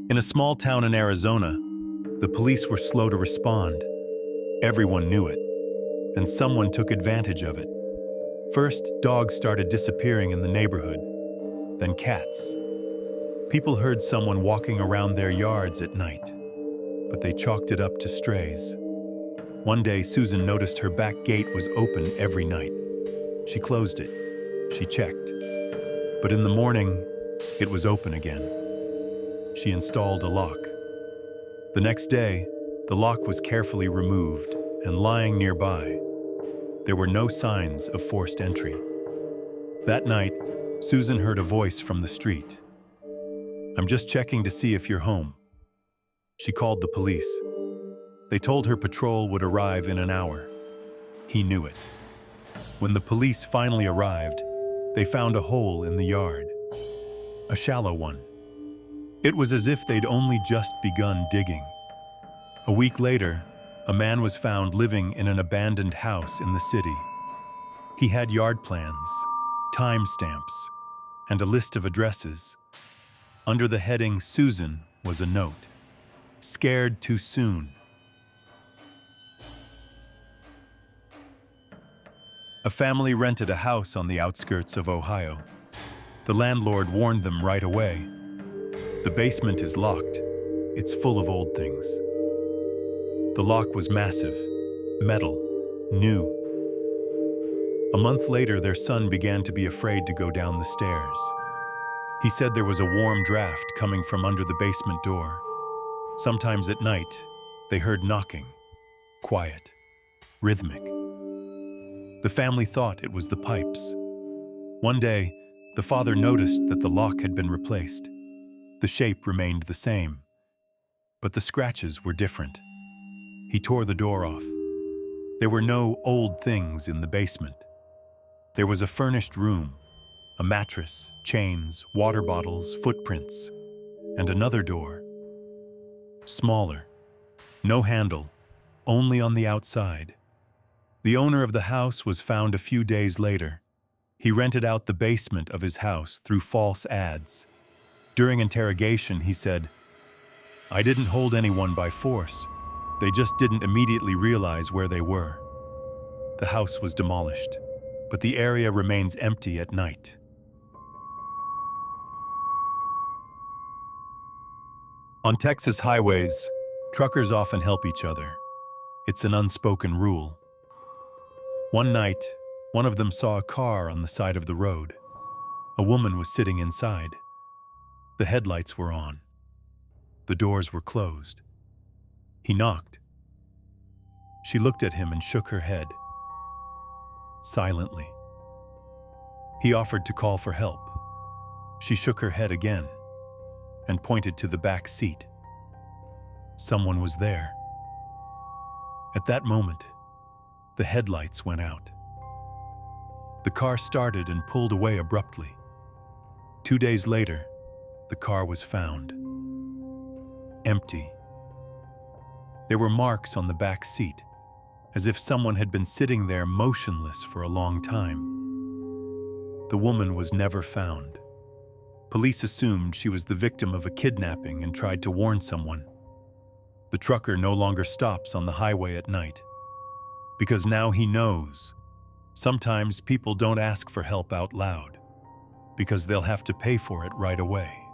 In a small town in Arizona, the police were slow to respond. Everyone knew it, and someone took advantage of it. First, dogs started disappearing in the neighborhood, then cats. People heard someone walking around their yards at night, but they chalked it up to strays. One day, Susan noticed her back gate was open every night. She closed it. She checked. But in the morning, it was open again. She installed a lock. The next day, the lock was carefully removed and lying nearby. There were no signs of forced entry. That night, Susan heard a voice from the street. "I'm just checking to see if you're home." She called the police. They told her patrol would arrive in an hour. He knew it. When the police finally arrived, they found a hole in the yard, a shallow one. It was as if they'd only just begun digging. A week later, a man was found living in an abandoned house in the city. He had yard plans, timestamps, and a list of addresses. Under the heading Susan was a note. "Scared too soon." A family rented a house on the outskirts of Ohio. The landlord warned them right away. "The basement is locked. It's full of old things." The lock was massive, metal, new. A month later, their son began to be afraid to go down the stairs. He said there was a warm draft coming from under the basement door. Sometimes at night, they heard knocking, quiet, rhythmic. The family thought it was the pipes. One day, the father noticed that the lock had been replaced. The shape remained the same, but the scratches were different. He tore the door off. There were no old things in the basement. There was a furnished room, a mattress, chains, water bottles, footprints, and another door. Smaller, no handle, only on the outside. The owner of the house was found a few days later. He rented out the basement of his house through false ads. During interrogation, he said, "I didn't hold anyone by force. They just didn't immediately realize where they were." The house was demolished, but the area remains empty at night. On Texas highways, truckers often help each other. It's an unspoken rule. One night, one of them saw a car on the side of the road. A woman was sitting inside. The headlights were on. The doors were closed. He knocked. She looked at him and shook her head. Silently. He offered to call for help. She shook her head again and pointed to the back seat. Someone was there. At that moment, the headlights went out. The car started and pulled away abruptly. 2 days later, the car was found. Empty. There were marks on the back seat, as if someone had been sitting there motionless for a long time. The woman was never found. Police assumed she was the victim of a kidnapping and tried to warn someone. The trucker no longer stops on the highway at night, because now he knows sometimes people don't ask for help out loud, because they'll have to pay for it right away.